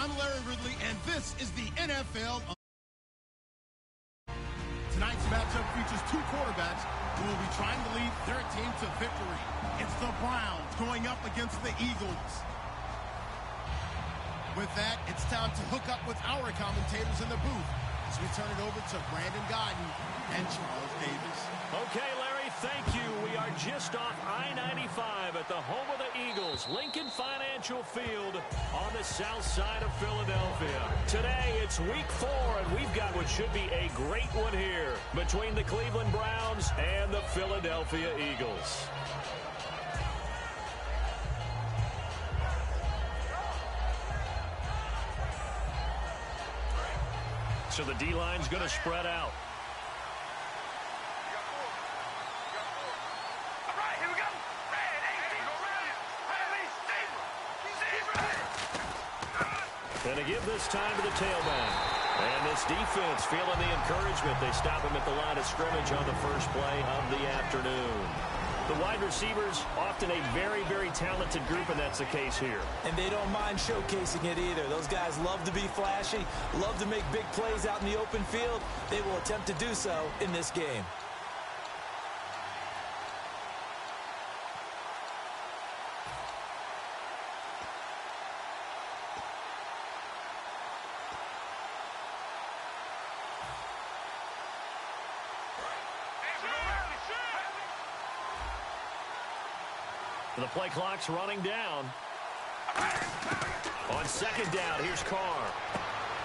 I'm Larry Ridley, and this is the NFL. Tonight's matchup features two quarterbacks who will be trying to lead their team to victory. It's the Browns going up against the Eagles. With that, it's time to hook up with our commentators in the booth as we turn it over to Brandon Godden and Charles Davis. Okay, Larry, thank you. We are just off I-95 at the home of the Eagles, Lincoln Financial Field on the south side of Philadelphia. Today, it's week 4, and we've got what should be a great one here between the Cleveland Browns and the Philadelphia Eagles. So the D-line's going to spread out. And to give this time to the tailback. And this defense feeling the encouragement. They stop him at the line of scrimmage on the first play of the afternoon. The wide receivers, often a very, very talented group, and that's the case here. And they don't mind showcasing it either. Those guys love to be flashy, love to make big plays out in the open field. They will attempt to do so in this game. The play clock's running down. On second down, here's Carr.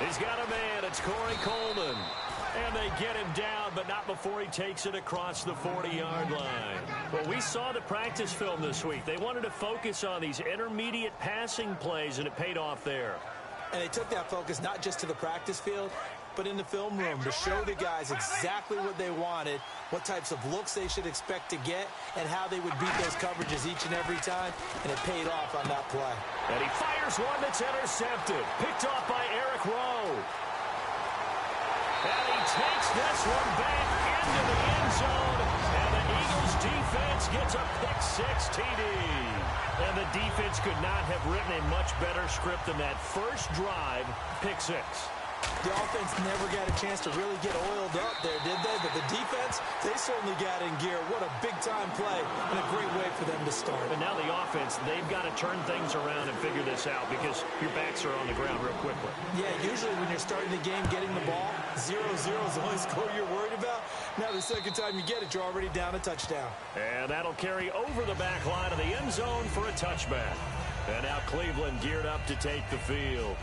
He's got a man. It's Corey Coleman. And they get him down, but not before he takes it across the 40-yard line. Well, we saw the practice film this week. They wanted to focus on these intermediate passing plays, and it paid off there. And they took that focus not just to the practice field, but in the film room to show the guys exactly what they wanted, what types of looks they should expect to get, and how they would beat those coverages each and every time, and it paid off on that play. And he fires one that's intercepted, picked off by Eric Rowe. And he takes this one back into the end zone, and the Eagles defense gets a pick-six TD. And the defense could not have written a much better script than that first drive, pick-six. The offense never got a chance to really get oiled up there, did they? But the defense, they certainly got in gear. What a big-time play and a great way for them to start. And now the offense, they've got to turn things around and figure this out because your backs are on the ground real quickly. Yeah, usually when you're starting the game getting the ball, 0-0 is the only score you're worried about. Now the second time you get it, you're already down a touchdown. And that'll carry over the back line of the end zone for a touchback. And now Cleveland geared up to take the field.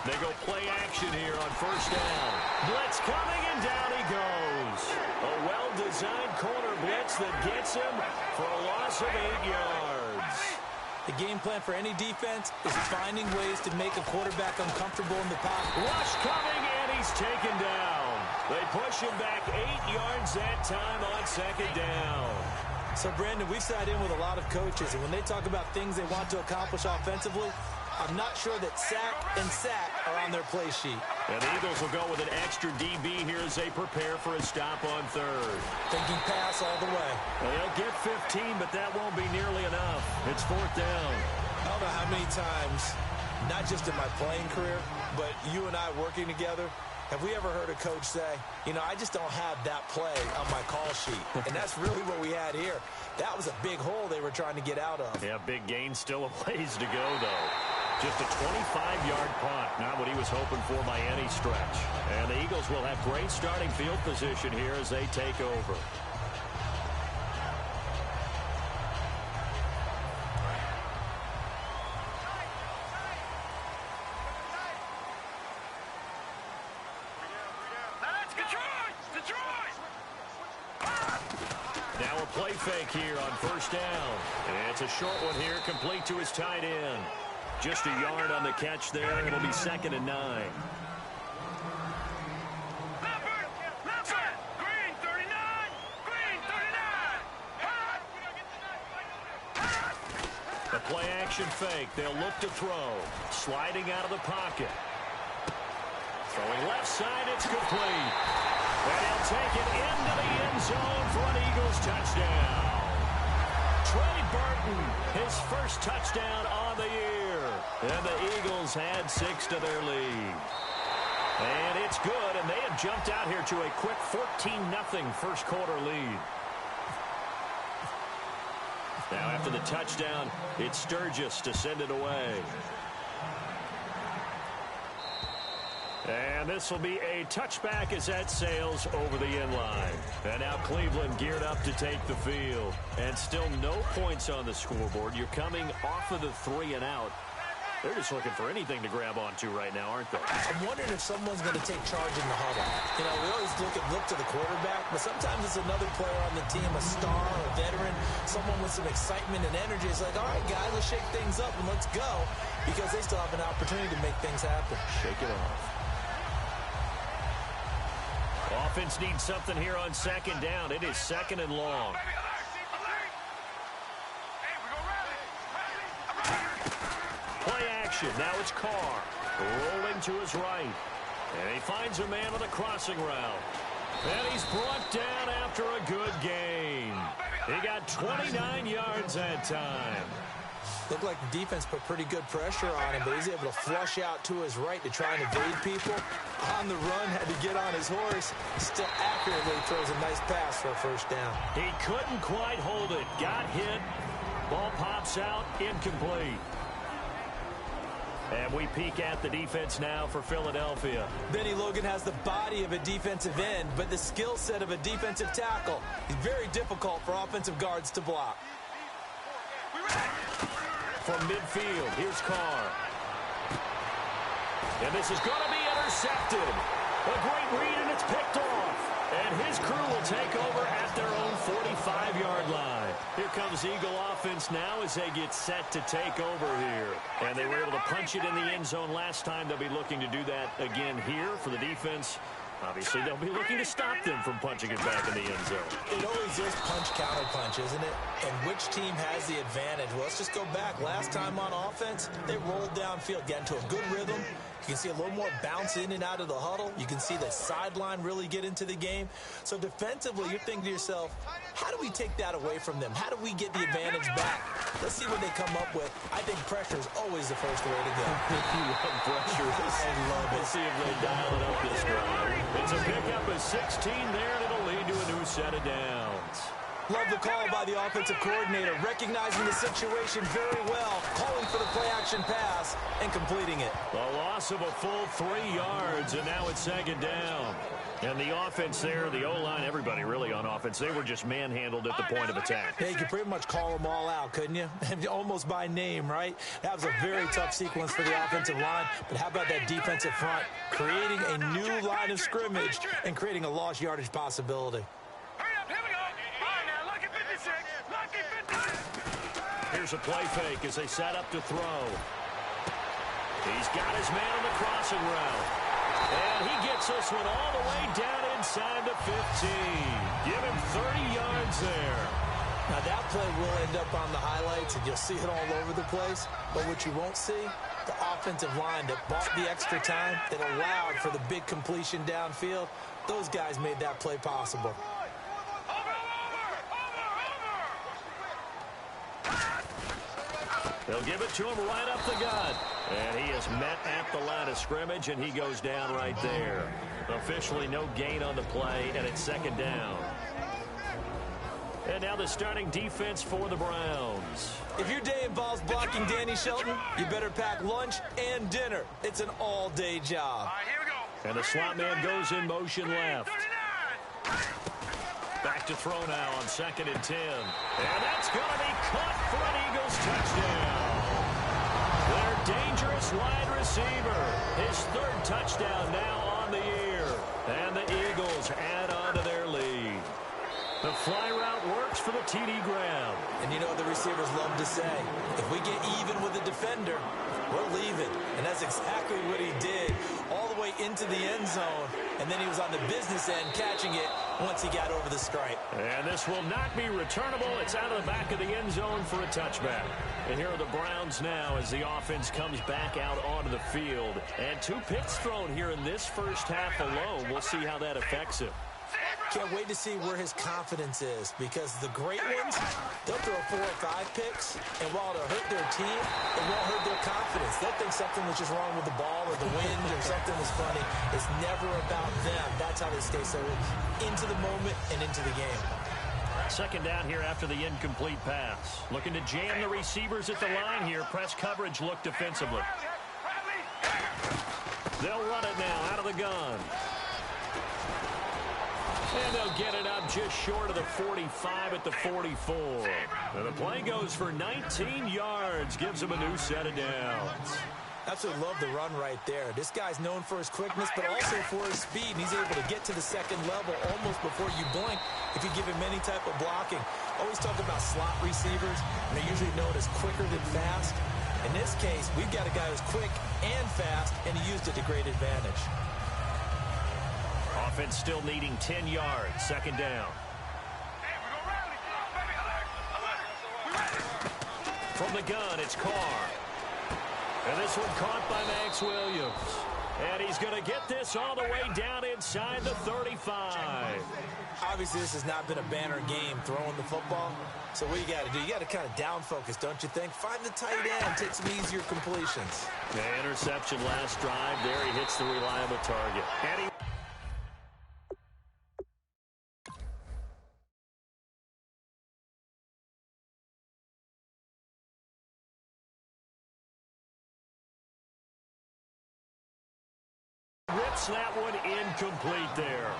They go play action here on first down. Blitz coming, and down he goes. A well-designed corner blitz that gets him for a loss of 8 yards. The game plan for any defense is finding ways to make a quarterback uncomfortable in the pocket. Rush coming, and he's taken down. They push him back 8 yards that time on second down. So, Brandon, we've sat in with a lot of coaches, and when they talk about things they want to accomplish offensively, I'm not sure that sack and sack are on their play sheet. And the Eagles will go with an extra DB here as they prepare for a stop on third. Thinking pass all the way. They'll get 15, but that won't be nearly enough. It's fourth down. I don't know how many times, not just in my playing career, but you and I working together, have we ever heard a coach say, you know, I just don't have that play on my call sheet. And that's really what we had here. That was a big hole they were trying to get out of. Yeah, big gain, still a ways to go, though. Just a 25-yard punt, not what he was hoping for by any stretch. And the Eagles will have great starting field position here as they take over. Now a play fake here on first down. And it's a short one here, complete to his tight end. Just a yard on the catch there. It'll be 2nd and 9. The play action fake. They'll look to throw. Sliding out of the pocket. Throwing left side. It's complete. And he'll take it into the end zone for an Eagles touchdown. Trey Burton, his first touchdown on the year. And the Eagles add 6 to their lead. And it's good, and they have jumped out here to a quick 14-0 first quarter lead. Now after the touchdown, it's Sturgis to send it away. And this will be a touchback as that sails over the end line. And now Cleveland geared up to take the field. And still no points on the scoreboard. You're coming off of the 3 and out. They're just looking for anything to grab onto right now, aren't they? I'm wondering if someone's going to take charge in the huddle. You know, we always look to the quarterback, but sometimes it's another player on the team, a star, a veteran, someone with some excitement and energy. It's like, all right, guys, let's shake things up and let's go, because they still have an opportunity to make things happen. Shake it off. Offense needs something here on second down. It is second and long. Play action. Now it's Carr. Rolling to his right. And he finds a man on the crossing route. And he's brought down after a good gain. He got 29 yards that time. Looked like the defense put pretty good pressure on him, but he's able to flush out to his right to try and evade people. On the run, had to get on his horse. Still accurately throws a nice pass for a first down. He couldn't quite hold it. Got hit. Ball pops out. Incomplete. And we peek at the defense now for Philadelphia. Benny Logan has the body of a defensive end, but the skill set of a defensive tackle. It's very difficult for offensive guards to block. From midfield, here's Carr. And this is going to be intercepted. A great read, and it's picked off. And his crew will take over at their own 45-yard line. Here comes Eagle offense now as they get set to take over here. And they were able to punch it in the end zone last time. They'll be looking to do that again here for the defense. Obviously, they'll be looking to stop them from punching it back in the end zone. It always is punch-counter-punch, isn't it? And which team has the advantage? Well, let's just go back. Last time on offense, they rolled downfield, got into a good rhythm. You can see a little more bounce in and out of the huddle. You can see the sideline really get into the game. So defensively, you're thinking to yourself, how do we take that away from them? How do we get the advantage back? Let's see what they come up with. I think pressure is always the first way to go. You love pressure. I love it. We'll see if they dial it up this drive. It's a pickup of 16 there, and it'll lead to a new set of downs. Love the call by the offensive coordinator, recognizing the situation very well, calling for the play-action pass and completing it. A loss of a full 3 yards, and now it's second down. And the offense there, the O-line, everybody really on offense, they were just manhandled at the point of attack. Yeah, you could pretty much call them all out, couldn't you? Almost by name, right? That was a very tough sequence for the offensive line, but how about that defensive front, creating a new line of scrimmage and creating a lost yardage possibility. Here's a play fake as they set up to throw. He's got his man on the crossing route. And he gets this one all the way down inside the 15. Give him 30 yards there. Now that play will end up on the highlights, and you'll see it all over the place. But what you won't see, the offensive line that bought the extra time, that allowed for the big completion downfield, those guys made that play possible. They'll give it to him right up the gut. And he is met at the line of scrimmage, and he goes down right there. Officially no gain on the play, and it's second down. And now the starting defense for the Browns. If your day involves blocking Danny Shelton, you better pack lunch and dinner. It's an all-day job. All right, here we go. And the slot man goes in motion left. Back to throw now on 2nd and 10. And that's going to be caught for an Eagles touchdown. Their dangerous wide receiver. His 3rd touchdown now on the year. And the Eagles add on to their lead. The fly route works for the TD grab. And you know what the receivers love to say? If we get even with the defender, we're leaving. And that's exactly what he did, all the way into the end zone. And then he was on the business end catching it once he got over the stripe. And this will not be returnable. It's out of the back of the end zone for a touchback. And here are the Browns now as the offense comes back out onto the field. And 2 picks thrown here in this first half alone. We'll see how that affects him. Can't wait to see where his confidence is, because the great ones, they'll throw 4 or 5 picks, and while it'll hurt their team, it won't hurt their confidence. They'll think something was just wrong with the ball or the wind or something was funny. It's never about them. That's how they stay so into the moment and into the game. Second down here after the incomplete pass. Looking to jam the receivers at the line here. Press coverage look defensively. They'll run it now out of the gun. And they'll get it up just short of the 45 at the 44. And the play goes for 19 yards. Gives them a new set of downs. Absolutely love the run right there. This guy's known for his quickness, but also for his speed. And he's able to get to the second level almost before you blink if you give him any type of blocking. Always talk about slot receivers, and they're usually known as quicker than fast. In this case, we've got a guy who's quick and fast, and he used it to great advantage. Offense still needing 10 yards. Second down. From the gun, it's Carr. And this one caught by Max Williams. And he's going to get this all the way down inside the 35. Obviously, this has not been a banner game throwing the football. So what you got to do, you got to kind of down focus, don't you think? Find the tight end, take some easier completions. The interception last drive. There he hits the reliable target. And he rips that one incomplete there.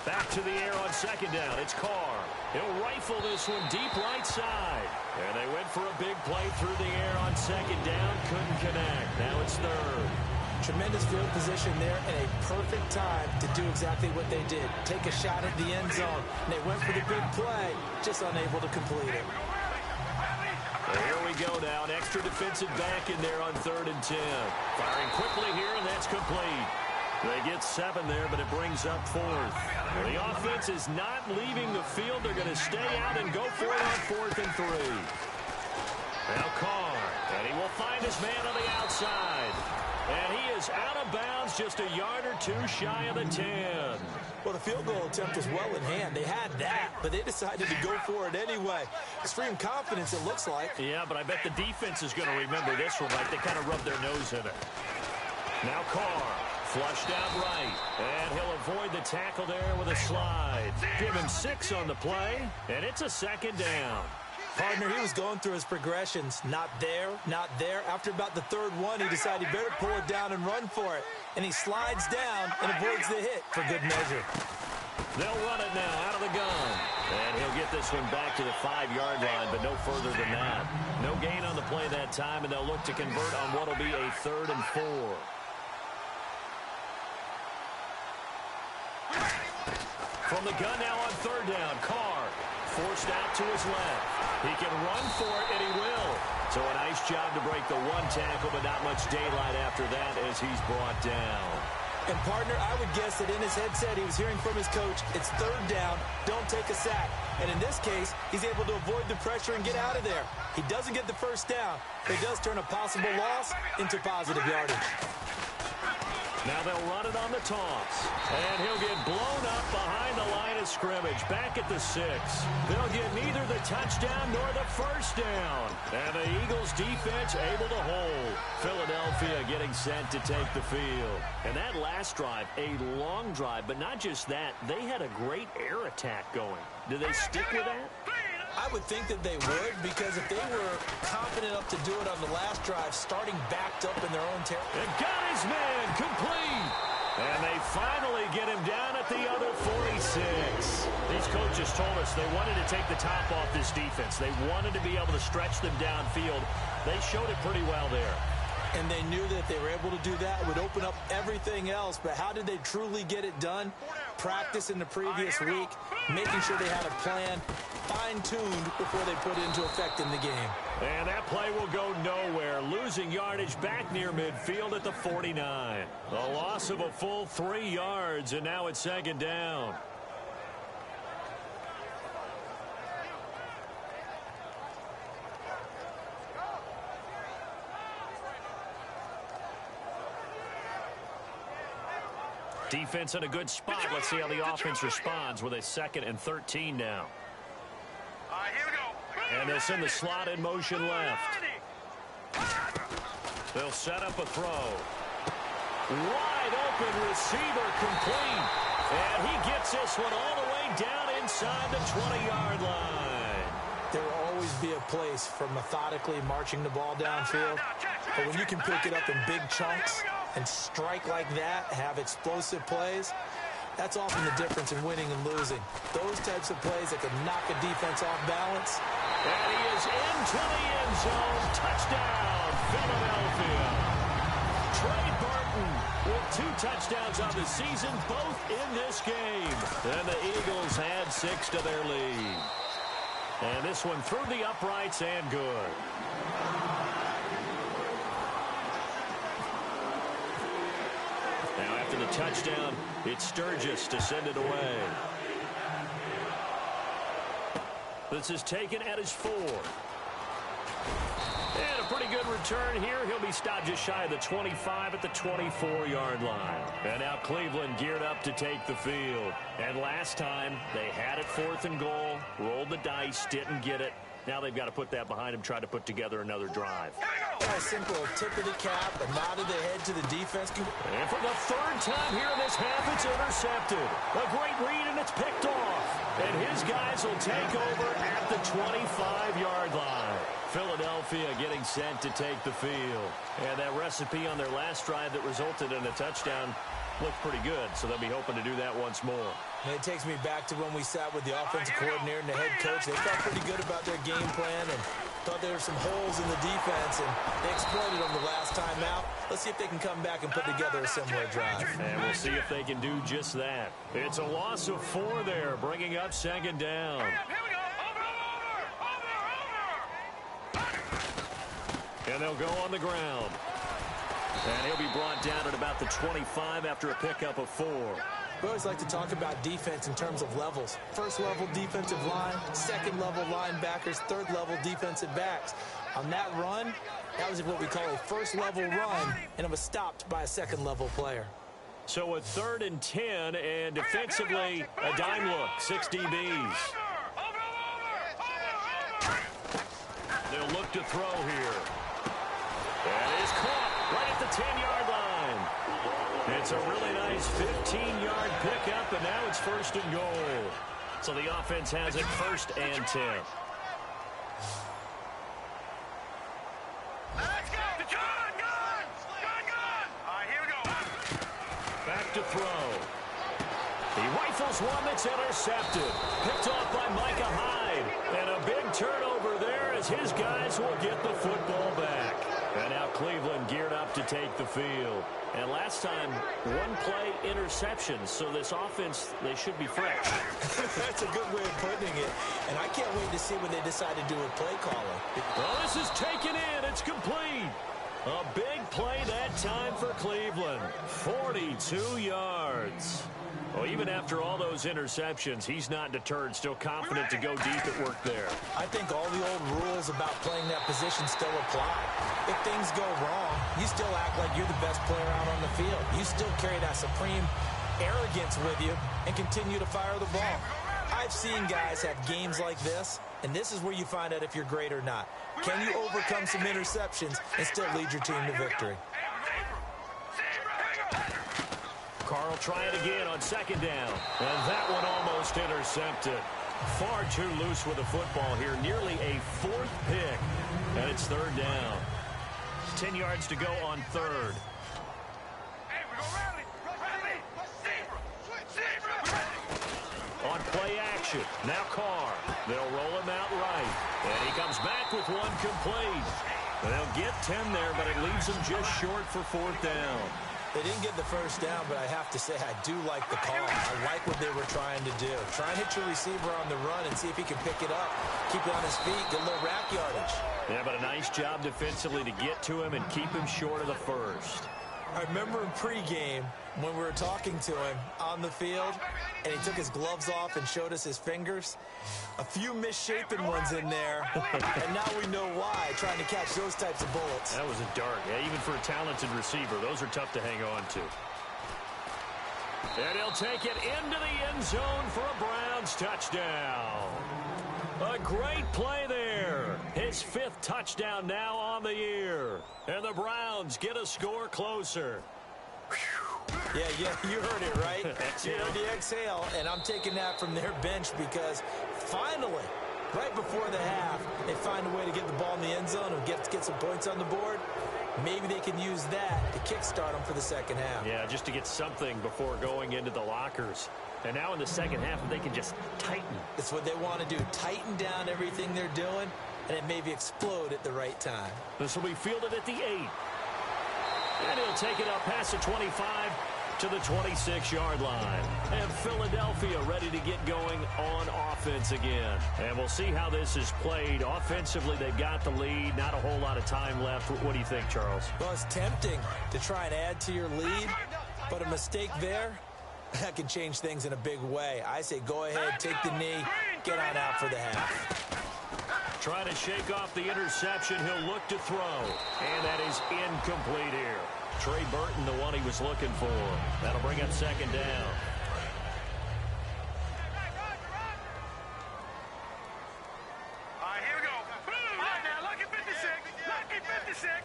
Back to the air on second down. It's Carr. He'll rifle this one deep right side. And they went for a big play through the air on second down. Couldn't connect. Now it's third. Tremendous field position there and a perfect time to do exactly what they did. Take a shot at the end zone. And they went for the big play, just unable to complete it. Well, here we go now. An extra defensive back in there on 3rd and 10. Firing quickly here, and that's complete. They get 7 there, but it brings up 4th. The offense is not leaving the field. They're going to stay out and go for it on 4th and 3. Now Carr, and he will find his man on the outside. And he is out of bounds just a yard or 2 shy of the 10. Well, the field goal attempt was well in hand. They had that, but they decided to go for it anyway. Extreme confidence, it looks like. Yeah, but I bet the defense is going to remember this one. Like they kind of rubbed their nose in it. Now Carr. Flushed out right, and he'll avoid the tackle there with a slide. Give him 6 on the play, and it's a second down. Partner, he was going through his progressions. Not there, not there. After about the 3rd one, he decided he better pull it down and run for it. And he slides down and avoids the hit for good measure. They'll run it now out of the gun. And he'll get this one back to the 5-yard line, but no further than that. No gain on the play that time, and they'll look to convert on what will be a 3rd and 4. From the gun now on 3rd down, Carr forced out to his left. He can run for it, and he will. So a nice job to break the 1 tackle, but not much daylight after that as he's brought down. And, partner, I would guess that in his headset he was hearing from his coach, it's 3rd down, don't take a sack. And in this case, he's able to avoid the pressure and get out of there. He doesn't get the 1st down, but he does turn a possible loss into positive yardage. Now they'll run it on the toss. And he'll get blown up behind the line of scrimmage. Back at the 6. They'll get neither the touchdown nor the 1st down. And the Eagles defense able to hold. Philadelphia getting set to take the field. And that last drive, a long drive. But not just that, they had a great air attack going. Do they stick with that? I would think that they would, because if they were confident enough to do it on the last drive, starting backed up in their own territory. And got his man complete. And they finally get him down at the other 46. These coaches told us they wanted to take the top off this defense. They wanted to be able to stretch them downfield. They showed it pretty well there. And they knew that if they were able to do that, it would open up everything else. But how did they truly get it done? Practice in the previous week, making sure they had a plan, fine-tuned before they put it into effect in the game. And that play will go nowhere. Losing yardage back near midfield at the 49. A loss of a full 3 yards, and now it's second down. Defense in a good spot. Let's see how the offense responds with a 2nd and 13 now. Here we go. And they'll send the slot in motion left. They'll set up a throw. Wide open receiver complete. And he gets this one all the way down inside the 20-yard line. There will always be a place for methodically marching the ball downfield. But when you can pick it up in big chunks and strike like that, have explosive plays, that's often the difference in winning and losing. Those types of plays that can knock a defense off balance. And he is into the end zone. Touchdown, Philadelphia. Trey Burton with 2 touchdowns on the season, both in this game. And the Eagles add 6 to their lead. And this one through the uprights and good. Now after the touchdown, it's Sturgis to send it away. This is taken at his 4. And a pretty good return here. He'll be stopped just shy of the 25 at the 24-yard line. And now Cleveland geared up to take the field. And last time, they had it 4th and goal, rolled the dice, didn't get it. Now they've got to put that behind them, try to put together another drive. A simple tip of the cap, a nod of the head to the defense. And for the 3rd time here in this half, it's intercepted. A great read, and it's picked off. And his guys will take over at the 25-yard line. Philadelphia getting set to take the field. And that recipe on their last drive that resulted in a touchdown looked pretty good, so they'll be hoping to do that once more. And it takes me back to when we sat with the offensive coordinator and the head coach. They felt pretty good about their game plan and thought there were some holes in the defense, and they exploited them the last time out. Let's see if they can come back and put together a similar drive. And we'll see if they can do just that. It's a loss of 4 there, bringing up second down. Here we go. Over. And they'll go on the ground. And he'll be brought down at about the 25 after a pickup of 4. We always like to talk about defense in terms of levels. 1st level defensive line, 2nd level linebackers, 3rd level defensive backs. On that run, that was what we call a 1st level run, and it was stopped by a 2nd level player. So a 3rd and 10, and defensively a dime look, 6 DBs. They'll look to throw here. That is caught right at the 10-yard line. It's a really nice 15-yard pickup, and now it's 1st and goal. So the offense has it 1st and 10. Let's go. Gun. Here we go. Back to throw. He rifles one that's intercepted. Picked off by Micah Hyde. And a big turnover there as his guys will get the football back. And now Cleveland geared up to take the field. And last time, 1 play interception. So this offense, they should be fresh. That's a good way of putting it. And I can't wait to see what they decide to do with play calling. Well, this is taken in. It's complete. A big play that time for Cleveland. 42 yards. Well, even after all those interceptions, he's not deterred, still confident to go deep at work there. I think all the old rules about playing that position still apply. If things go wrong, you still act like you're the best player out on the field. You still carry that supreme arrogance with you and continue to fire the ball. I've seen guys have games like this, and this is where you find out if you're great or not. Can you overcome some interceptions and still lead your team to victory? Carl trying again on 2nd down. And that one almost intercepted. Far too loose with the football here. Nearly a 4th pick. And it's 3rd down. 10 yards to go on 3rd. Hey, we go rally. Play action. Now Carr. They'll roll him out right. And he comes back with one complete. They'll get 10 there, but it leaves them just short for 4th down. They didn't get the first down, but I have to say I do like the call. I like what they were trying to do. Try and hit your receiver on the run and see if he can pick it up. Keep it on his feet, get a little rack yardage. Yeah, but a nice job defensively to get to him and keep him short of the first. I remember in pregame when we were talking to him on the field, and he took his gloves off and showed us his fingers. A few misshapen ones in there, and now we know why, trying to catch those types of bullets. That was a dart. Yeah, even for a talented receiver, those are tough to hang on to. And he'll take it into the end zone for a Browns touchdown. A great play there. His 5th touchdown now on the year. And the Browns get a score closer. Yeah, you heard it, right? You heard the exhale, and I'm taking that from their bench because finally, right before the half, they find a way to get the ball in the end zone and get some points on the board. Maybe they can use that to kickstart them for the second half. Yeah, just to get something before going into the lockers. And now in the second half, they can just tighten. That's what they want to do, tighten down everything they're doing, and it maybe explode at the right time. This will be fielded at the 8. And he'll take it up past the 25 to the 26-yard line. And Philadelphia ready to get going on offense again. And we'll see how this is played. Offensively, they've got the lead. Not a whole lot of time left. What do you think, Charles? Well, it's tempting to try and add to your lead, but a mistake there, that can change things in a big way. I say go ahead, take the knee, get on out for the half. Trying to shake off the interception. He'll look to throw. And that is incomplete here. Trey Burton, the one he was looking for. That'll bring up 2nd down. All right, here we go. All right, now, lucky 56. Lucky 56.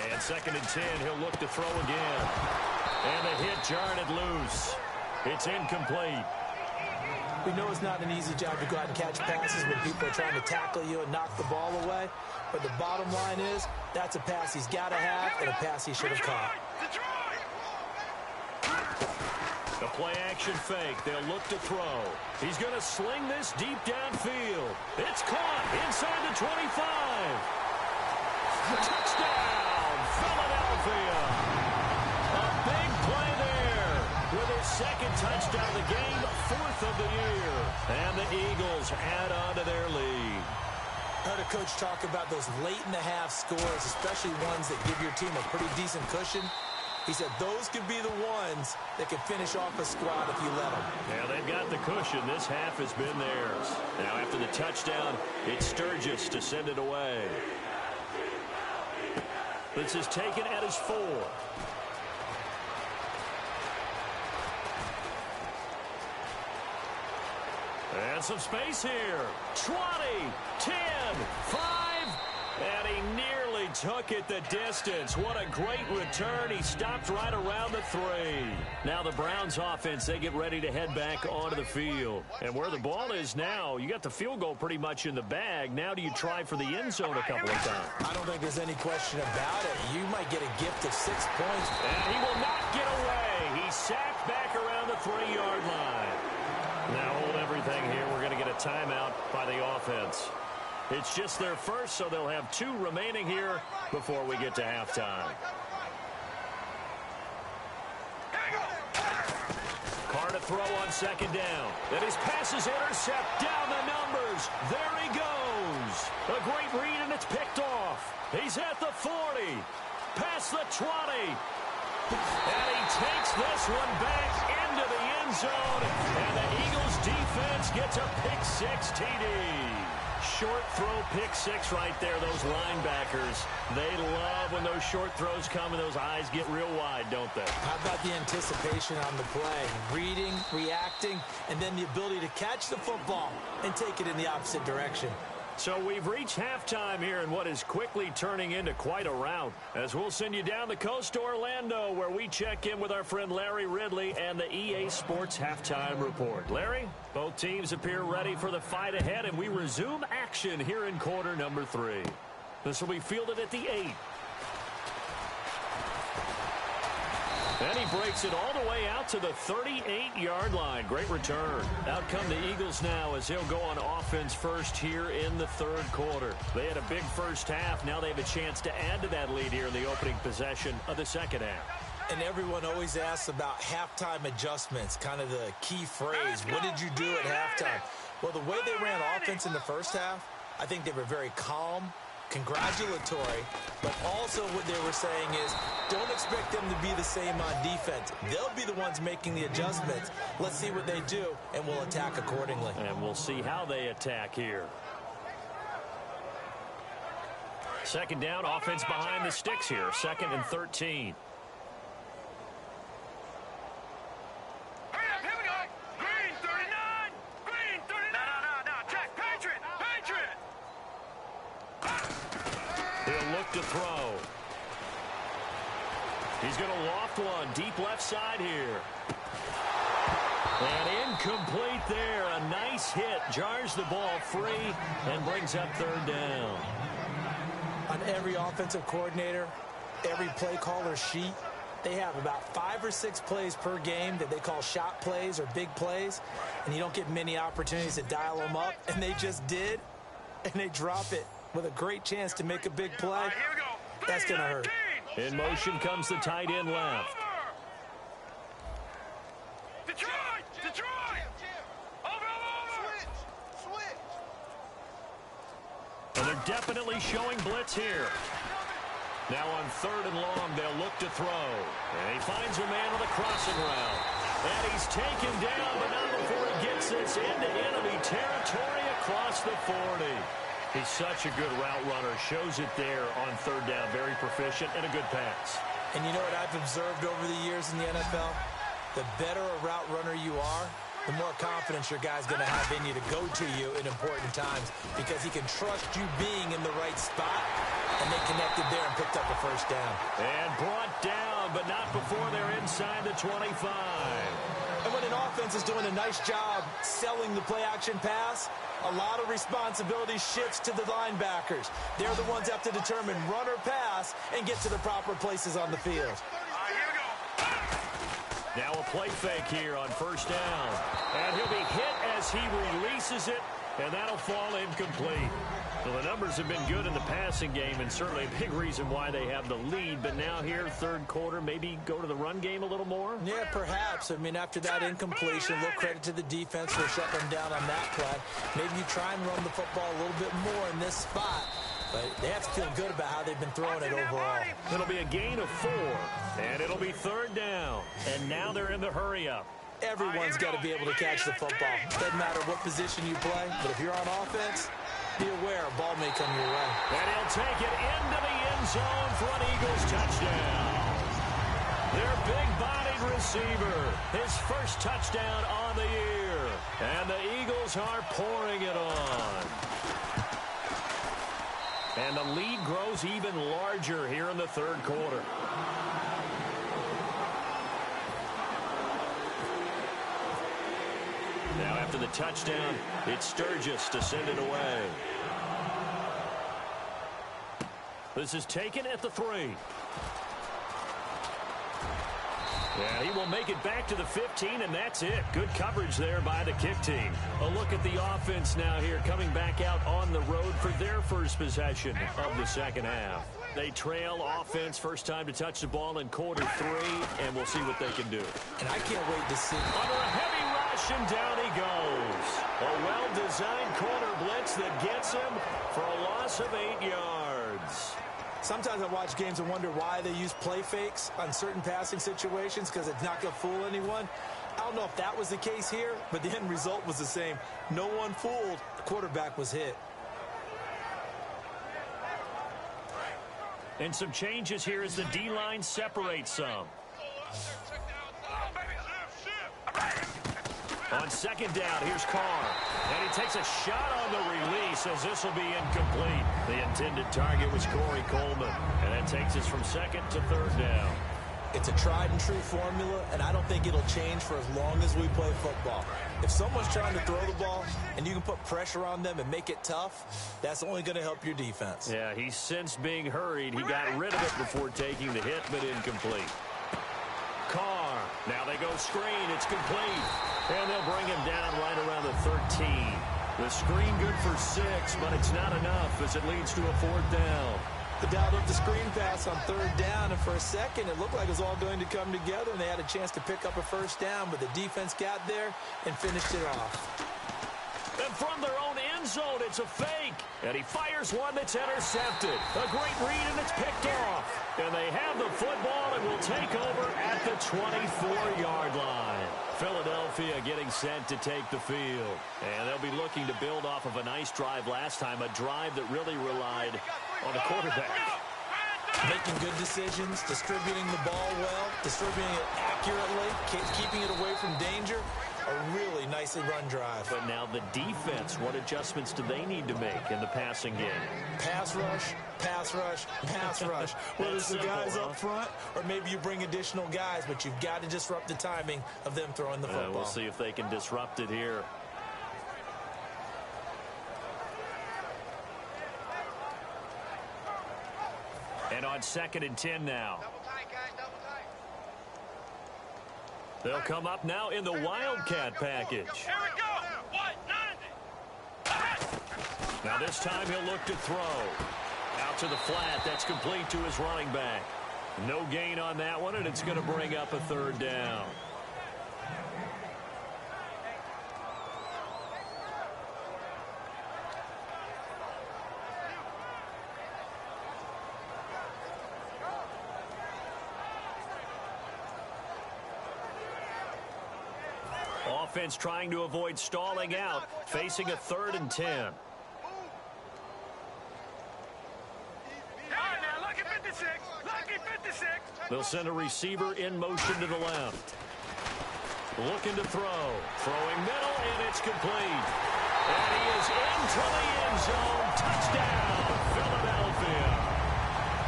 And 2nd and 10. He'll look to throw again. And the hit jarred it loose. It's incomplete. We know it's not an easy job to go out and catch passes when people are trying to tackle you and knock the ball away. But the bottom line is, that's a pass he's got to have and a pass he should have caught. The play action fake. They'll look to throw. He's going to sling this deep downfield. It's caught inside the 25. Touchdown, Philadelphia. A big play there with his 2nd touchdown of the game, 4th of the year. And the Eagles add on to their lead. I heard a coach talk about those late-in-the-half scores, especially ones that give your team a pretty decent cushion. He said those could be the ones that could finish off a squad if you let them. Yeah, they've got the cushion. This half has been theirs. Now, after the touchdown, it's Sturgis to send it away. This is taken at his 4. And some space here. 20, 10, 5, and he nearly took it the distance. What a great return. He stopped right around the 3. Now the Browns offense, they get ready to head back onto the field. And where the ball is now, you got the field goal pretty much in the bag. Now do you try for the end zone a couple of times? I don't think there's any question about it. You might get a gift of 6 points. And he will not get away. He's sacked back around the 3-yard line. Now hold everything here. We're going to get a timeout by the offense. It's just their first, so they'll have 2 remaining here before we get to halftime. Carr to throw on 2nd down. Then his passes intercept down the numbers. There he goes. A great read, and it's picked off. He's at the 40. Past the 20. And he takes this one back into the end zone. And the Eagles defense gets a pick-6 TD. Short throw, pick-6 right there. Those linebackers, they love when those short throws come and those eyes get real wide, don't they? How about the anticipation on the play? Reading, reacting, and then the ability to catch the football and take it in the opposite direction. So we've reached halftime here in what is quickly turning into quite a rout, as we'll send you down the coast to Orlando, where we check in with our friend Larry Ridley and the EA Sports Halftime Report. Larry, both teams appear ready for the fight ahead, and we resume action here in quarter number 3. This will be fielded at the 8. And he breaks it all the way out to the 38-yard line. Great return. Out come the Eagles now as they'll go on offense first here in the third quarter. They had a big first half. Now they have a chance to add to that lead here in the opening possession of the second half. And everyone always asks about halftime adjustments, kind of the key phrase. What did you do at halftime? Well, the way they ran offense in the first half, I think they were very calm, congratulatory, but also what they were saying is don't expect them to be the same on defense. They'll be the ones making the adjustments. Let's see what they do, and we'll attack accordingly. And we'll see how they attack here. Second down, offense behind the sticks here. 2nd and 13. To throw. He's going to loft one deep left side here. And incomplete there. A nice hit. Jars the ball free and brings up third down. On every offensive coordinator, every play caller sheet, they have about 5 or 6 plays per game that they call shot plays or big plays, and you don't get many opportunities to dial them up, and they just did, and they drop it with a great chance to make a big play. That's going to hurt. In motion comes the tight end left. Detroit! Over! And they're definitely showing blitz here. Now on 3rd and long, they'll look to throw. And he finds a man on the crossing route. And he's taken down, but not before he gets this into enemy territory across the 40. He's such a good route runner. Shows it there on 3rd down. Very proficient and a good pass. And you know what I've observed over the years in the NFL? The better a route runner you are, the more confidence your guy's going to have in you to go to you in important times because he can trust you being in the right spot, and they connected there and picked up a first down. And brought down, but not before they're inside the 25. And when an offense is doing a nice job selling the play-action pass, a lot of responsibility shifts to the linebackers. They're the ones that have to determine run or pass and get to the proper places on the field. Now a play fake here on 1st down. And he'll be hit as he releases it, and that'll fall incomplete. Well, the numbers have been good in the passing game, and certainly a big reason why they have the lead. But now here, 3rd quarter, maybe go to the run game a little more? Yeah, perhaps. I mean, after that incompletion, a little credit to the defense for shutting them down on that play. Maybe you try and run the football a little bit more in this spot. But they have to feel good about how they've been throwing it overall. It'll be a gain of 4, and it'll be 3rd down. And now they're in the hurry-up. Everyone's got to be able to catch the football. Doesn't matter what position you play, but if you're on offense, be aware a ball may come your way. And he'll take it into the end zone for an Eagles touchdown. Their big-bodied receiver, his first touchdown on the year. And the Eagles are pouring it on. And the lead grows even larger here in the 3rd quarter. Now after the touchdown, it's Sturgis to send it away. This is taken at the 3. Yeah, he will make it back to the 15, and that's it. Good coverage there by the kick team. A look at the offense now here, coming back out on the road for their first possession of the second half. They trail offense, first time to touch the ball in quarter 3, and we'll see what they can do. And I can't wait to see. Under a heavy rush, and down he goes. A well-designed corner blitz that gets him for a loss of 8 yards. Sometimes I watch games and wonder why they use play fakes on certain passing situations because it's not going to fool anyone. I don't know if that was the case here, but the end result was the same. No one fooled. The quarterback was hit. And some changes here as the D-line separates some. On 2nd down, here's Carr. And he takes a shot on the release as this will be incomplete. The intended target was Corey Coleman. And that takes us from 2nd to 3rd down. It's a tried-and-true formula, and I don't think it'll change for as long as we play football. If someone's trying to throw the ball and you can put pressure on them and make it tough, that's only going to help your defense. Yeah, he sensed being hurried. He got rid of it before taking the hit, but incomplete. Carr. Now they go screen. It's complete. And they'll bring him down right around the 13. The screen good for 6, but it's not enough as it leads to a 4th down. They dialed up the screen pass on 3rd down, and for a second it looked like it was all going to come together, and they had a chance to pick up a 1st down, but the defense got there and finished it off. And from their own end zone, it's a fake. And he fires one that's intercepted. A great read, and it's picked off. And they have the football and will take over at the 24-yard line. Philadelphia getting set to take the field. And they'll be looking to build off of a nice drive last time, a drive that really relied on the quarterback. Making good decisions, distributing the ball well, distributing it accurately, keeping it away from danger. A really nicely run drive. But now the defense, what adjustments do they need to make in the passing game? Pass rush, pass rush, pass rush. Whether it's the guys up front or maybe you bring additional guys, but you've got to disrupt the timing of them throwing the football. We'll see if they can disrupt it here. And on 2nd and 10 now. They'll come up now in the Wildcat package. Here we go. 190. Now this time he'll look to throw. Out to the flat. That's complete to his running back. No gain on that one, and it's going to bring up a 3rd down. Offense trying to avoid stalling out, facing a 3rd and 10. All right, now, lucky 56. Lucky 56. They'll send a receiver in motion to the left. Looking to throw. Throwing middle, and it's complete. And he is into the end zone. Touchdown, Philadelphia.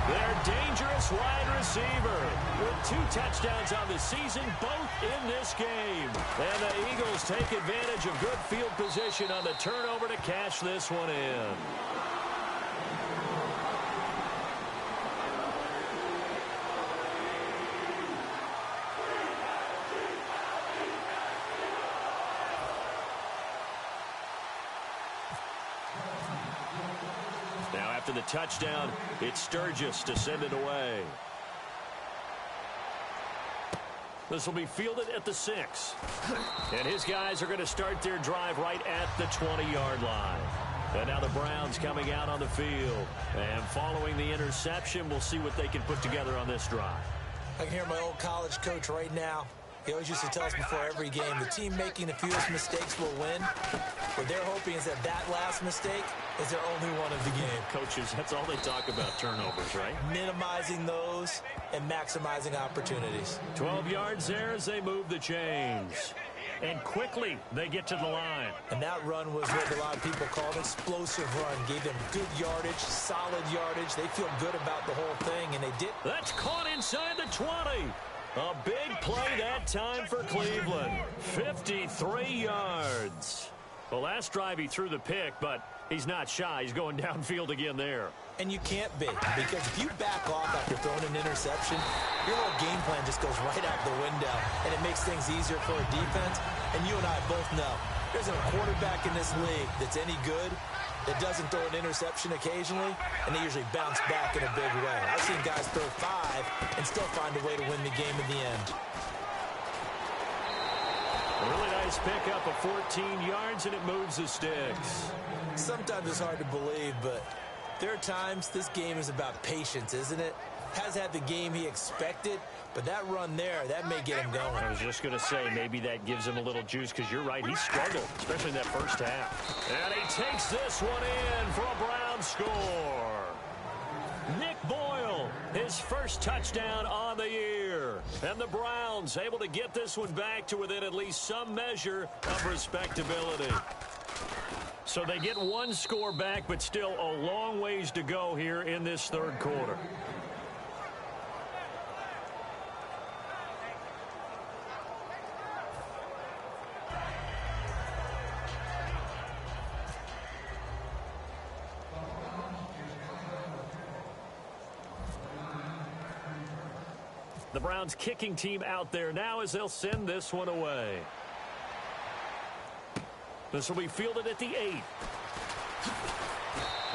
Their dangerous wide receiver with 2 touchdowns on the season, both in this game. And the Eagles take advantage of good field position on the turnover to cash this one in. Now after the touchdown, it's Sturgis to send it away. This will be fielded at the 6. And his guys are going to start their drive right at the 20-yard line. And now the Browns coming out on the field. And following the interception, we'll see what they can put together on this drive. I can hear my old college coach right now. He always used to tell us before every game, the team making the fewest mistakes will win. What they're hoping is that last mistake is their only one of the game. Coaches, that's all they talk about, turnovers, right? Minimizing those and maximizing opportunities. 12 yards there as they move the chains. And quickly, they get to the line. And that run was what a lot of people call an explosive run. Gave them good yardage, solid yardage. They feel good about the whole thing, and they did. That's caught inside the 20. A big play that time for Cleveland. 53 yards. The last drive he threw the pick, but he's not shy. He's going downfield again there. And you can't be, because if you back off after throwing an interception, your whole game plan just goes right out the window, and it makes things easier for a defense. And you and I both know there's a quarterback in this league that's any good that doesn't throw an interception occasionally, and they usually bounce back in a big way. I've seen guys throw 5 and still find a way to win the game in the end. A really nice pickup of 14 yards, and it moves the sticks. Sometimes it's hard to believe, but there are times this game is about patience, isn't it? Has had the game he expected, but that run there, that may get him going. I was just going to say, maybe that gives him a little juice, because you're right, he struggled, especially in that first half. And he takes this one in for a Brown score. Nick Boyle, his first touchdown on the year. And the Browns able to get this one back to within at least some measure of respectability. So they get one score back, but still a long ways to go here in this third quarter. The Browns kicking team out there now as they'll send this one away. This will be fielded at the 8.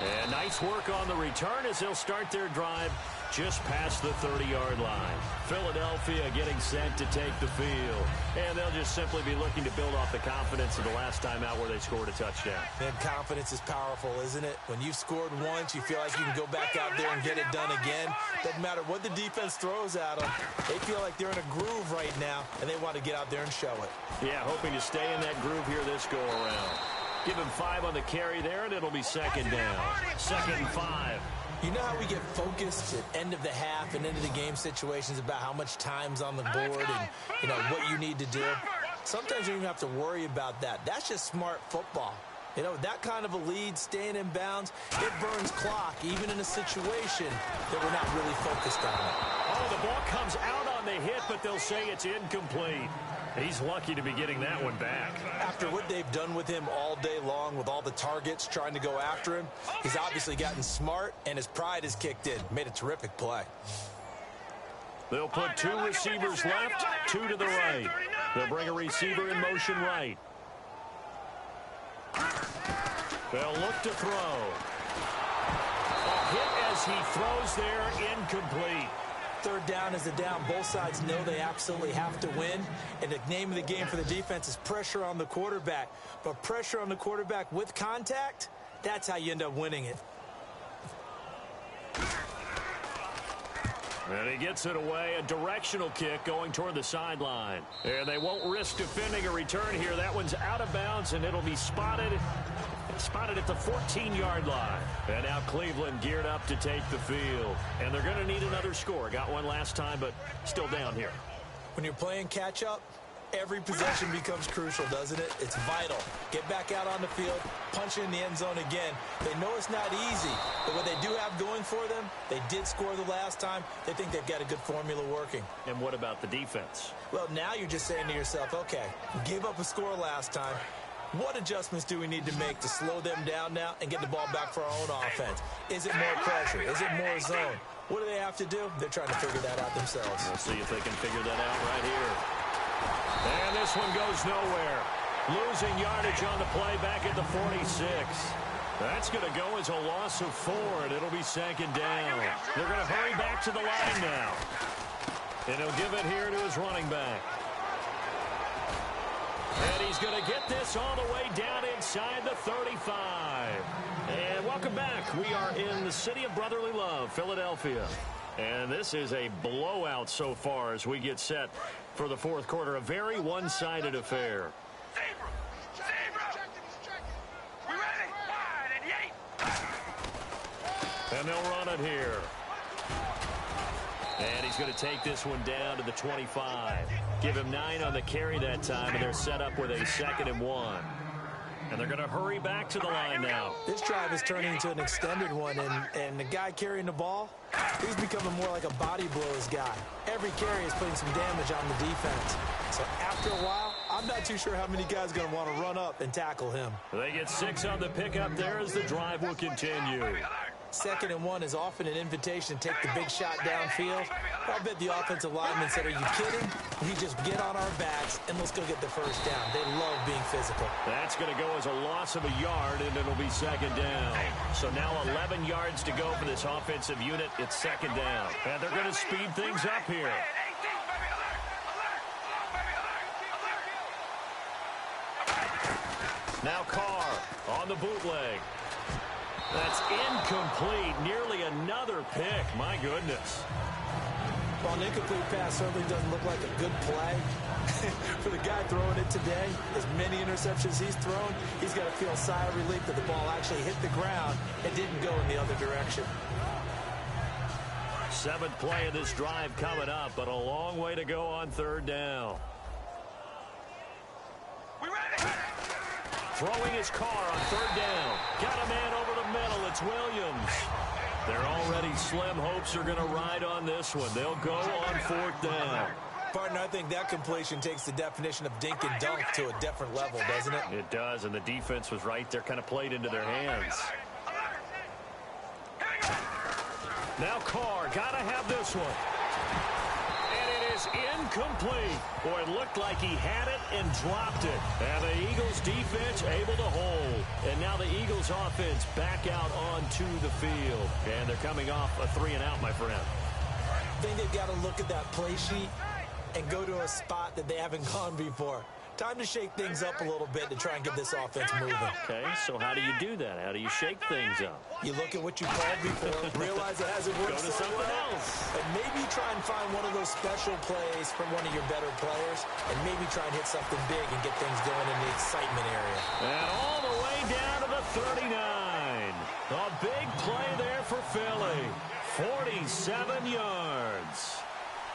And nice work on the return as they'll start their drive just past the 30-yard line. Philadelphia getting sent to take the field. And they'll just simply be looking to build off the confidence of the last time out where they scored a touchdown. And confidence is powerful, isn't it? When you've scored once, you feel like you can go back out there and get it done again. Doesn't matter what the defense throws at them. They feel like they're in a groove right now, and they want to get out there and show it. Yeah, hoping to stay in that groove here this go-around. Give him 5 on the carry there, and it'll be second down. 2nd and 5. You know how we get focused at end of the half and into the game situations about how much time's on the board and, you know, what you need to do? Sometimes you don't even have to worry about that. That's just smart football. You know, that kind of a lead, staying in bounds, it burns clock, even in a situation that we're not really focused on it. Oh, the ball comes out on the hit, but they'll say it's incomplete. He's lucky to be getting that one back. After what they've done with him all day long with all the targets trying to go after him, he's obviously gotten smart, and his pride has kicked in. Made a terrific play. They'll put 2 receivers left, 2 to the right. They'll bring a receiver in motion right. They'll look to throw. A hit as he throws there, incomplete. 3rd down is a down. Both sides know they absolutely have to win. And the name of the game for the defense is pressure on the quarterback. But pressure on the quarterback with contact, that's how you end up winning it. And he gets it away, a directional kick going toward the sideline. And they won't risk defending a return here. That one's out of bounds, and it'll be spotted at the 14-yard line. And now Cleveland geared up to take the field. And they're going to need another score. Got one last time, but still down here. When you're playing catch-up, every possession becomes crucial, doesn't it? It's vital. Get back out on the field, punch in the end zone again. They know it's not easy, but what they do have going for them, they did score the last time. They think they've got a good formula working. And what about the defense? Well, now you're just saying to yourself, okay, we gave up a score last time. What adjustments do we need to make to slow them down now and get the ball back for our own offense? Is it more pressure? Is it more zone? What do they have to do? They're trying to figure that out themselves. We'll see if they can figure that out right here. And this one goes nowhere. Losing yardage on the play back at the 46. That's going to go as a loss of 4, and it'll be 2nd down. They're going to hurry back to the line now. And he'll give it here to his running back. And he's going to get this all the way down inside the 35. And welcome back. We are in the city of brotherly love, Philadelphia. And this is a blowout so far as we get set for the 4th quarter. A very one-sided affair. And they'll run it here. And he's going to take this one down to the 25. Give him 9 on the carry that time, and they're set up with a 2nd and 1. And they're going to hurry back to the line now. This drive is turning into an extended one, and the guy carrying the ball, he's becoming more like a body blows guy. Every carry is putting some damage on the defense. So after a while, I'm not too sure how many guys are going to want to run up and tackle him. They get 6 on the pickup there as the drive will continue. 2nd and 1 is often an invitation to take the big shot downfield. I'll bet the offensive lineman said, are you kidding? We just get on our backs and let's go get the 1st down. They love being physical. That's going to go as a loss of a yard, and it'll be 2nd down. So now 11 yards to go for this offensive unit. It's 2nd down. And they're going to speed things up here. Now Carr on the bootleg. That's incomplete. Nearly another pick. My goodness. Well, an incomplete pass certainly doesn't look like a good play. For the guy throwing it today, as many interceptions he's thrown, he's got to feel a sigh of relief that the ball actually hit the ground and didn't go in the other direction. 7th play of this drive coming up, but a long way to go on 3rd down. Throwing his car on 3rd down. Got a man over the middle. It's Williams. They're already slim hopes are going to ride on this one. They'll go on 4th down. Partner, I think that completion takes the definition of dink and dunk to a different level, doesn't it? It does, and the defense was right there, kind of played into their hands. Now Carr, got to have this one. And is incomplete. Boy, it looked like he had it and dropped it. And the Eagles defense able to hold. And now the Eagles offense back out onto the field. And they're coming off a 3-and-out, my friend. I think they've got to look at that play sheet and go to a spot that they haven't gone before. Time to shake things up a little bit to try and get this offense moving. Okay, so how do you do that? How do you shake things up? You look at what you called before, realize it hasn't worked Go to something else. and maybe try and find one of those special plays from one of your better players, and maybe try and hit something big and get things going in the excitement area. And all the way down to the 39. A big play there for Philly. 47 yards.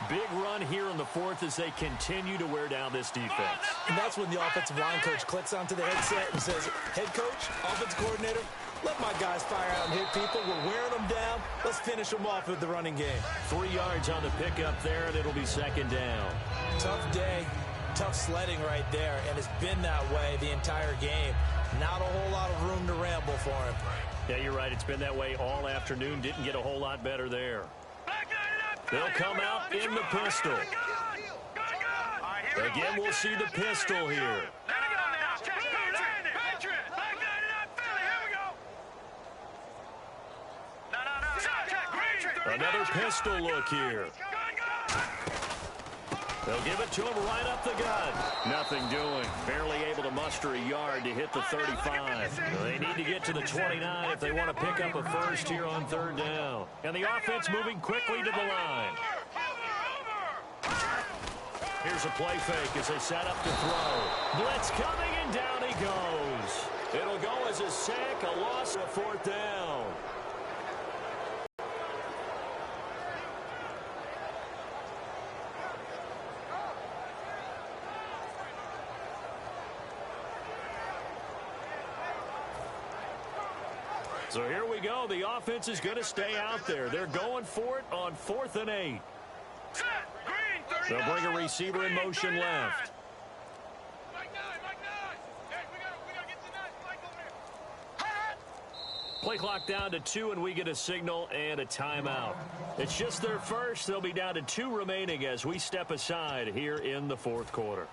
Big run here in the fourth as they continue to wear down this defense. And that's when the offensive line coach clicks onto the headset and says, head coach, offensive coordinator, let my guys fire out and hit people. We're wearing them down. Let's finish them off with the running game. 3 yards on the pickup there, and it'll be second down. Tough day, tough sledding right there, and it's been that way the entire game. Not a whole lot of room to ramble for him. Yeah, you're right. It's been that way all afternoon. Didn't get a whole lot better there. They'll come out in the pistol. Again, we'll see the pistol here. Another pistol look here. They'll give it to him right up the gut. Nothing doing. Barely able to muster a yard to hit the 35. They need to get to the 29 if they want to pick up a first here on third down. And the offense moving quickly to the line. Here's a play fake as they set up to throw. Blitz coming, and down he goes. It'll go as a sack, a loss, a fourth down. So here we go. The offense is going to stay out there. They're going for it on 4th and 8. They'll bring a receiver in motion left. Play clock down to 2, and we get a signal and a timeout. It's just their first. They'll be down to 2 remaining as we step aside here in the fourth quarter.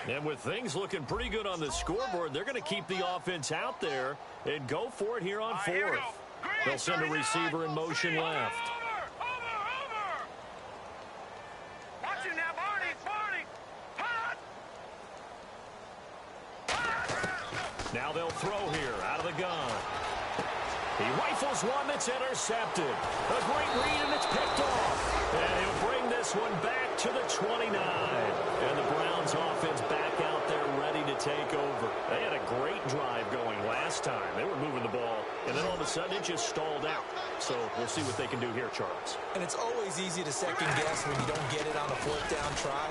And with things looking pretty good on the scoreboard, they're going to keep the offense out there and go for it here on 4th. They'll send a receiver in motion left. Watch it now, Barney. Now they'll throw here out of the gun. He rifles one that's intercepted. A great read, and it's picked off. And he'll bring this one back to the 29. And the Browns offense back out there ready to take over. They had a great drive going last time. They were moving the ball, and then all of a sudden it just stalled out. So we'll see what they can do here, Charles. And it's always easy to second guess when you don't get it on a 4th down try.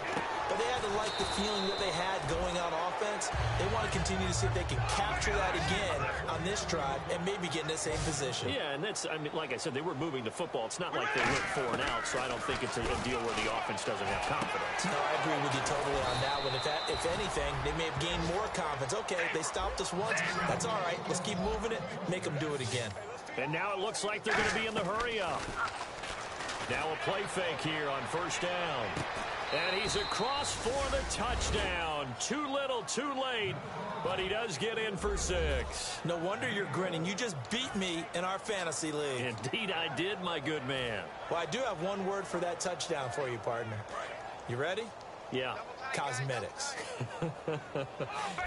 But they had to like the feeling that they had going on offense. They want to continue to see if they can capture that again on this drive and maybe get in the same position. Yeah, and that's, I mean, like I said, they were moving the football. It's not like they went 4 and out, so I don't think it's a deal where the offense doesn't have confidence. No, I agree with you totally on that one. If anything, they may have gained more confidence. Okay, they stopped us once. That's all right. Let's keep moving it. Make them do it again. And now it looks like they're going to be in the hurry-up. Now a play fake here on first down. And he's across for the touchdown. Too little, too late, but he does get in for 6. No wonder you're grinning. You just beat me in our fantasy league. Indeed I did, my good man. Well, I do have one word for that touchdown for you, partner. You ready? Yeah. Cosmetics.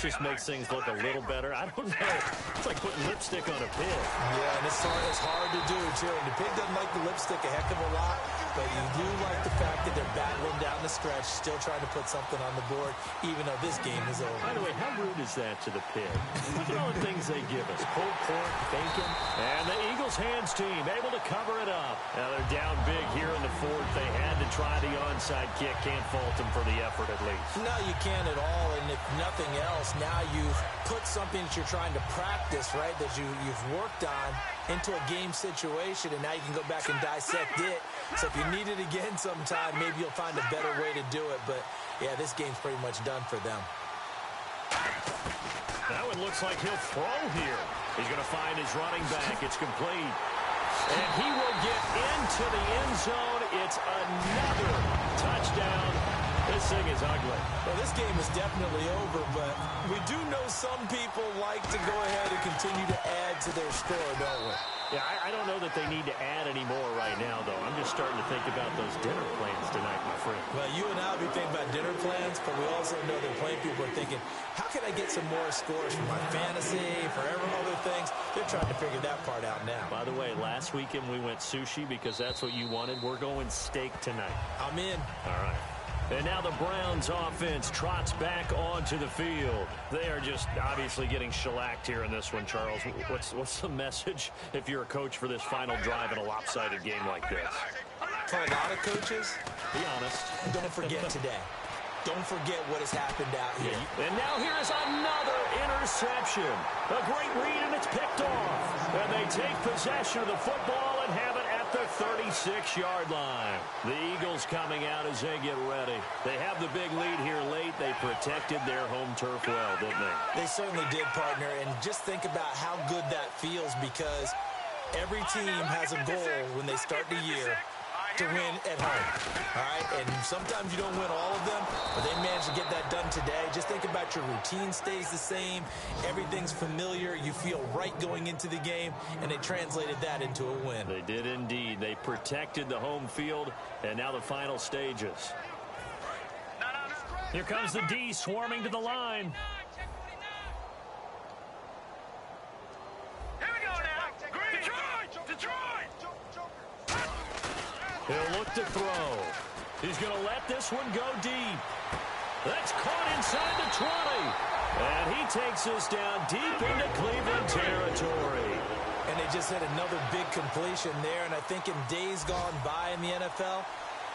Just makes things look a little better. I don't know. It's like putting lipstick on a pig. Yeah, and it's hard to do, too. And the pig doesn't like the lipstick a heck of a lot, but you do like the fact that they're battling down the stretch, still trying to put something on the board, even though this game is over. By the way, how rude is that to the pig? Look at all the things they give us. Pulled pork, bacon. And the Eagles hands team able to cover it up. Now they're down big here in the fourth. They had to try the onside kick. Can't fault them for the effort at least. No, you can't at all, and if nothing else, now you've put something that you're trying to practice, right, that you've worked on into a game situation, and now you can go back and dissect it. So if you need it again sometime, maybe you'll find a better way to do it. But, yeah, this game's pretty much done for them. That one looks like he'll throw here. He's going to find his running back. It's complete. And he will get into the end zone. It's another touchdown. This thing is ugly. Well, this game is definitely over, but we do know some people like to go ahead and continue to add to their score, don't we? Yeah, I don't know that they need to add any more right now, though. I'm just starting to think about those dinner plans tonight, my friend. Well, you and I will be thinking about dinner plans, but we also know that plenty of people are thinking, how can I get some more scores for my fantasy, for other things? They're trying to figure that part out now. By the way, last weekend we went sushi because that's what you wanted. We're going steak tonight. I'm in. All right. And now the Browns offense trots back onto the field. They are just obviously getting shellacked here in this one, Charles. What's the message if you're a coach for this final drive in a lopsided game like this? For a lot of coaches, be honest. Don't forget today. Don't forget what has happened out here. And now here is another interception. A great read, and it's picked off. And they take possession of the football and have it at the 36-yard line. The Eagles coming out as they get ready. They have the big lead here late. They protected their home turf well, didn't they? They certainly did, partner. And just think about how good that feels, because every team has a goal when they start the year to win at home, all right? And sometimes you don't win all of them, but they managed to get that done today. Just think about your routine stays the same. Everything's familiar. You feel right going into the game, and they translated that into a win. They did indeed. They protected the home field, and now the final stages. Here comes the D swarming to the line. Here we go now. Detroit! He'll look to throw. He's going to let this one go deep. That's caught inside the 20. And he takes this down deep into Cleveland territory. And they just had another big completion there. And I think in days gone by in the NFL,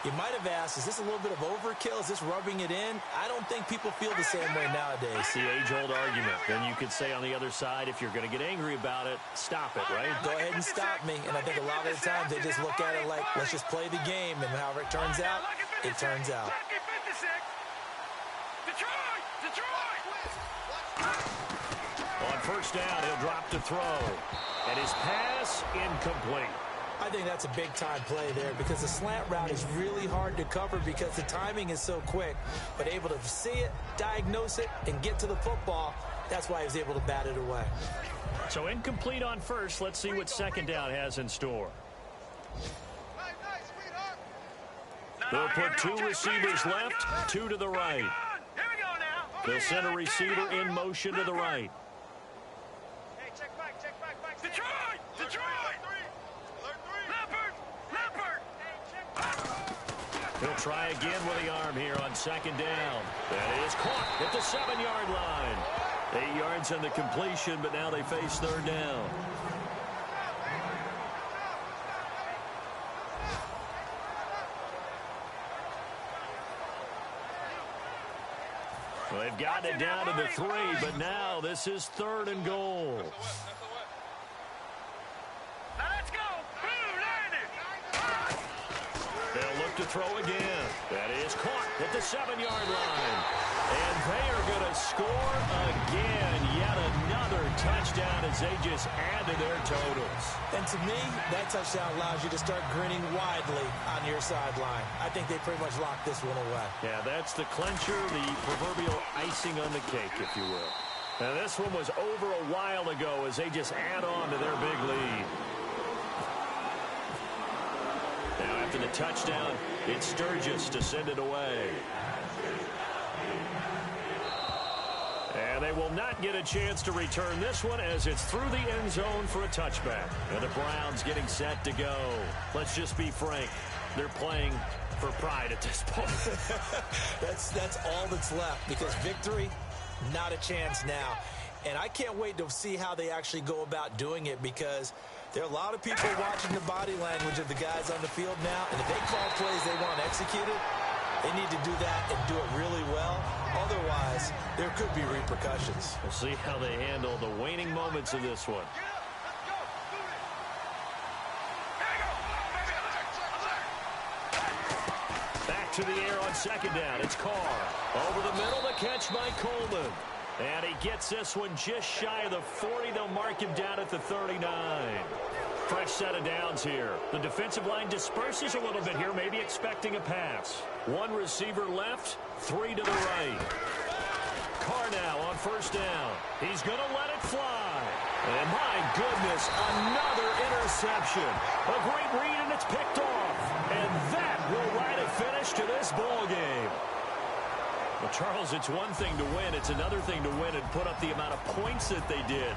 you might have asked, is this a little bit of overkill? Is this rubbing it in? I don't think people feel the same way nowadays. It's the age-old argument. Then you could say on the other side, if you're going to get angry about it, stop it, right? Go ahead and stop me. And I think a lot of the times they just look at it like, let's just play the game. And however it turns out, it turns out. On first down, he'll drop to throw. And his pass incomplete. I think that's a big-time play there, because the slant route is really hard to cover because the timing is so quick. But able to see it, diagnose it, and get to the football, that's why he was able to bat it away. So incomplete on first. Let's see what second down has in store. They'll put two receivers left, two to the right. They'll send a receiver in motion to the right. He'll try again with the arm here on second down. That is caught at the 7-yard line. 8 yards on the completion, but now they face third down. Well, they've gotten it down to the 3, but now this is third and goal. They'll look to throw again. That is caught at the 7-yard line. And they are going to score again. Yet another touchdown as they just add to their totals. And to me, that touchdown allows you to start grinning widely on your sideline. I think they pretty much locked this one away. Yeah, that's the clincher, the proverbial icing on the cake, if you will. Now, this one was over a while ago as they just add on to their big lead. Now, after the touchdown, it's Sturgis to send it away. And they will not get a chance to return this one as it's through the end zone for a touchback. And the Browns getting set to go. Let's just be frank. They're playing for pride at this point. That's all that's left, because victory, not a chance now. And I can't wait to see how they actually go about doing it, because there are a lot of people watching the body language of the guys on the field now. And if they call plays they want executed, they need to do that and do it really well. Otherwise, there could be repercussions. We'll see how they handle the waning moments of this one. Back to the air on second down. It's Carr. Over the middle, the catch by Coleman. And he gets this one just shy of the 40. They'll mark him down at the 39. Fresh set of downs here. The defensive line disperses a little bit here, maybe expecting a pass. One receiver left, three to the right. Carr now on first down. He's going to let it fly. And my goodness, another interception. A great read, and it's picked off. And that will write a finish to this ball game. Well, Charles, it's one thing to win. It's another thing to win and put up the amount of points that they did.